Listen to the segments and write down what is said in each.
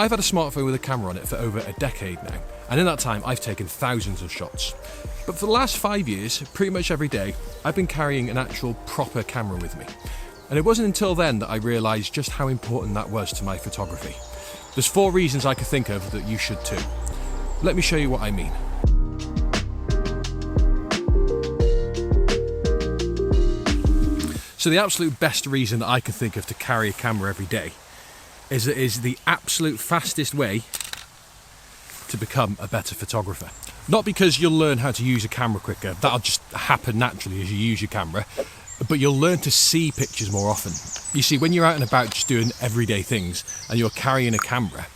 I've had a smartphone with a camera on it for over a decade now, and in that time I've taken thousands of shots. But for the last 5 years, pretty much every day, I've been carrying an actual proper camera with me. And it wasn't until then that I realised just how important that was to my photography. There's 4 reasons I could think of that you should too. Let me show you what I mean. So the absolute best reason that I can think of to carry a camera every day is it is the absolute fastest way to become a better photographer. Not because you'll learn how to use a camera quicker, that'll just happen naturally as you use your camera, but you'll learn to see pictures more often. You see, when you're out and about just doing everyday things and you're carrying a camera,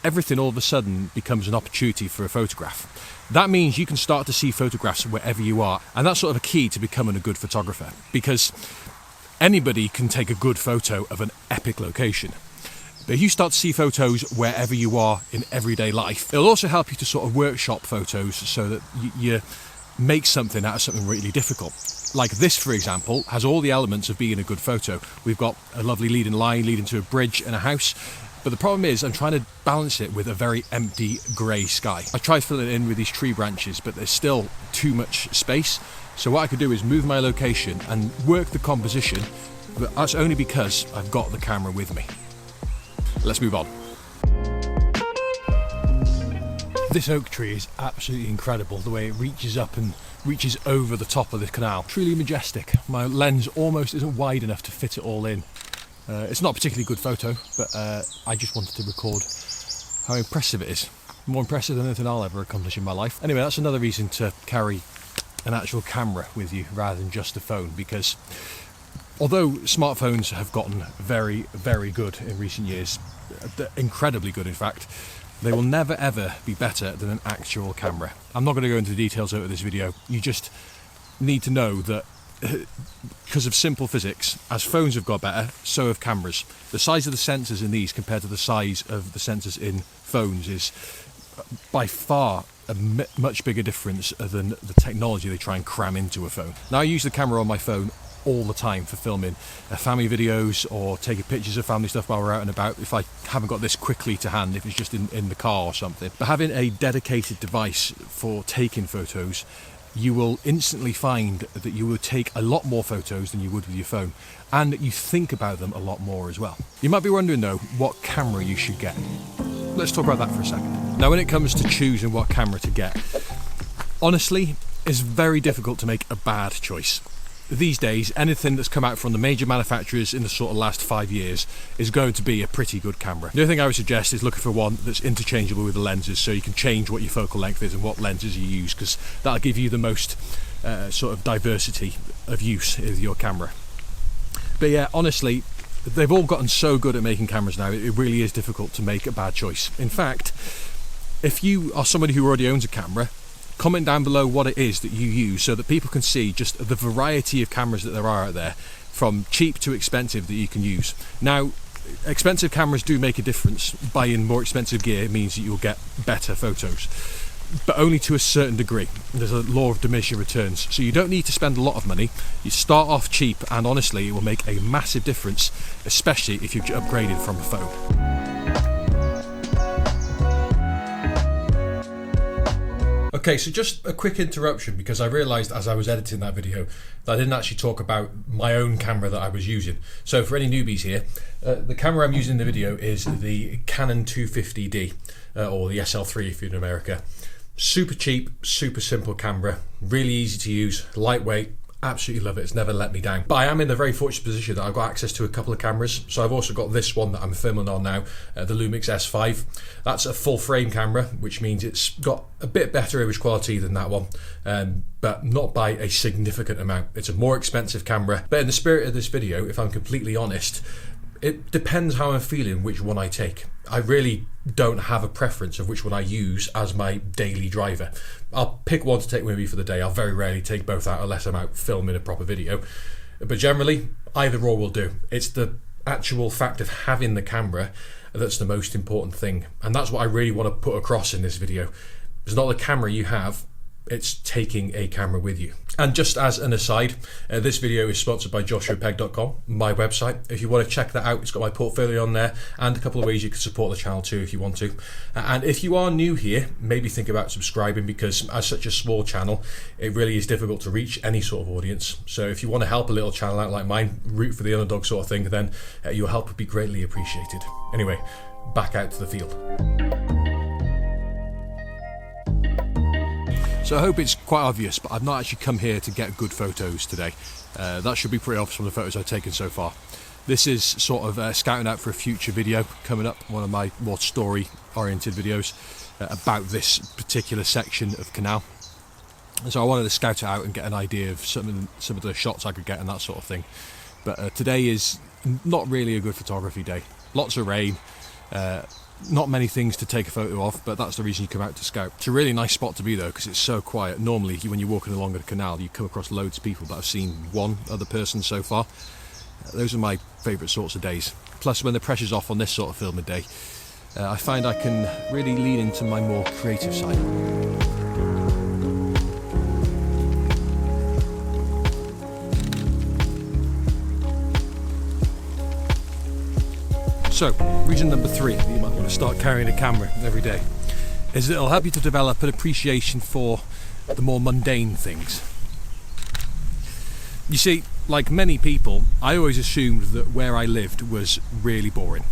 everything all of a sudden becomes an opportunity for a photograph. That means you can start to see photographs wherever you are, and that's sort of a key to becoming a good photographer, because anybody can take a good photo of an epic location. But if you start to see photos wherever you are in everyday life, it'll also help you to sort of workshop photos so that you make something out of something really difficult. Like this, for example, has all the elements of being a good photo. We've got a lovely leading line leading to a bridge and a house. But the problem is I'm trying to balance it with a very empty grey sky. I tried filling it in with these tree branches, but there's still too much space. So what I could do is move my location and work the composition, but that's only because I've got the camera with me. Let's move on. This oak tree is absolutely incredible, the way it reaches up and reaches over the top of the canal. Truly majestic. My lens almost isn't wide enough to fit it all in. It's not a particularly good photo, but I just wanted to record how impressive it is. More impressive than anything I'll ever accomplish in my life. Anyway, that's another reason to carry an actual camera with you rather than just a phone, because although smartphones have gotten very, very good in recent years, incredibly good in fact, they will never ever be better than an actual camera. I'm not going to go into the details of this video. You just need to know that because of simple physics, as phones have got better, so have cameras. The size of the sensors in these compared to the size of the sensors in phones is by far a much bigger difference than the technology they try and cram into a phone. Now, I use the camera on my phone all the time for filming family videos or taking pictures of family stuff while we're out and about, if I haven't got this quickly to hand, if it's just in the car or something. But having a dedicated device for taking photos, you will instantly find that you will take a lot more photos than you would with your phone, and you think about them a lot more as well. You might be wondering though what camera you should get. Let's talk about that for a second. Now, when it comes to choosing what camera to get, honestly, it's very difficult to make a bad choice. These days, anything that's come out from the major manufacturers in the sort of last 5 years is going to be a pretty good camera. The only thing I would suggest is looking for one that's interchangeable with the lenses, so you can change what your focal length is and what lenses you use, because that'll give you the most sort of diversity of use with your camera. But yeah, honestly, they've all gotten so good at making cameras now, it really is difficult to make a bad choice. In fact, if you are somebody who already owns a camera, comment down below what it is that you use so that people can see just the variety of cameras that there are out there, from cheap to expensive, that you can use. Now, expensive cameras do make a difference. Buying more expensive gear means that you'll get better photos, but only to a certain degree. There's a law of diminishing returns, so you don't need to spend a lot of money. You start off cheap, and honestly, it will make a massive difference, especially if you've upgraded from a phone. Okay, so just a quick interruption, because I realised as I was editing that video that I didn't actually talk about my own camera that I was using. So for any newbies here, the camera I'm using in the video is the Canon 250D, or the SL3 if you're in America. Super cheap, super simple camera, really easy to use, lightweight. Absolutely love it. It's never let me down. But I am in the very fortunate position that I've got access to a couple of cameras. So I've also got this one that I'm filming on now, the Lumix S5. That's a full frame camera, which means it's got a bit better image quality than that one, but not by a significant amount. It's a more expensive camera. But in the spirit of this video, if I'm completely honest, it depends how I'm feeling which one I take. I really don't have a preference of which one I use as my daily driver. I'll pick one to take with me for the day. I'll very rarely take both out unless I'm out filming a proper video. But generally, either or will do. It's the actual fact of having the camera that's the most important thing. And that's what I really want to put across in this video. It's not the camera you have, it's taking a camera with you. And just as an aside, this video is sponsored by joshuapeg.com, my website. If you want to check that out, it's got my portfolio on there and a couple of ways you can support the channel too if you want to. And if you are new here, maybe think about subscribing, because as such a small channel, it really is difficult to reach any sort of audience. So if you want to help a little channel out like mine, root for the underdog sort of thing, then your help would be greatly appreciated. Anyway, back out to the field. So I hope it's quite obvious, but I've not actually come here to get good photos today. That should be pretty obvious from the photos I've taken so far. This is sort of scouting out for a future video coming up, one of my more story-oriented videos about this particular section of canal. And so I wanted to scout it out and get an idea of some of the shots I could get and that sort of thing. But today is not really a good photography day. Lots of rain. Not many things to take a photo of, but that's the reason you come out to scout. It's a really nice spot to be though, because it's so quiet. Normally when you're walking along the canal you come across loads of people, but I've seen one other person so far. Those are my favourite sorts of days. Plus when the pressure's off on this sort of filming day, I find I can really lean into my more creative side. So, reason number 3 that you might want to start carrying a camera every day is that it'll help you to develop an appreciation for the more mundane things. You see, like many people, I always assumed that where I lived was really boring.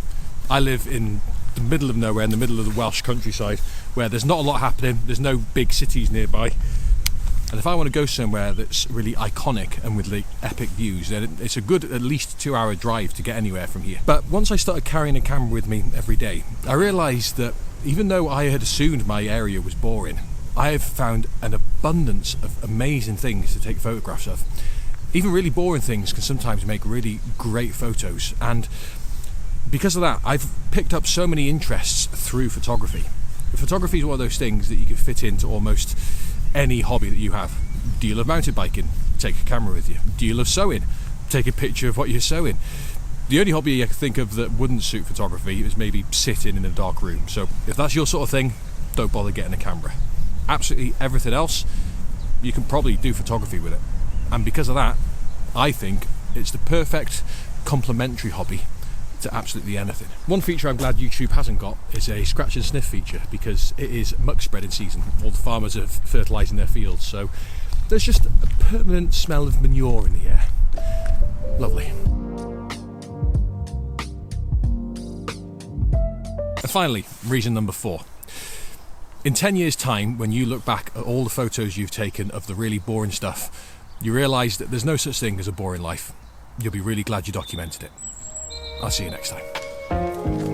I live in the middle of nowhere, in the middle of the Welsh countryside, where there's not a lot happening, there's no big cities nearby. And if I want to go somewhere that's really iconic and with the epic views, then it's a good at least 2-hour drive to get anywhere from here. But once I started carrying a camera with me every day, I realised that even though I had assumed my area was boring, I have found an abundance of amazing things to take photographs of. Even really boring things can sometimes make really great photos. And because of that, I've picked up so many interests through photography. Photography is one of those things that you can fit into almost any hobby that you have. Do you love mountain biking? Take a camera with you. Do you love sewing? Take a picture of what you're sewing. The only hobby I can think of that wouldn't suit photography is maybe sitting in a dark room. So if that's your sort of thing, don't bother getting a camera. Absolutely everything else, you can probably do photography with it. And because of that, I think it's the perfect complementary hobby to absolutely anything. One feature I'm glad YouTube hasn't got is a scratch and sniff feature, because it is muck spreading season. All the farmers are fertilising their fields, so there's just a permanent smell of manure in the air. Lovely. And finally, reason number 4. In 10 years' time, when you look back at all the photos you've taken of the really boring stuff, you realise that there's no such thing as a boring life. You'll be really glad you documented it. I'll see you next time.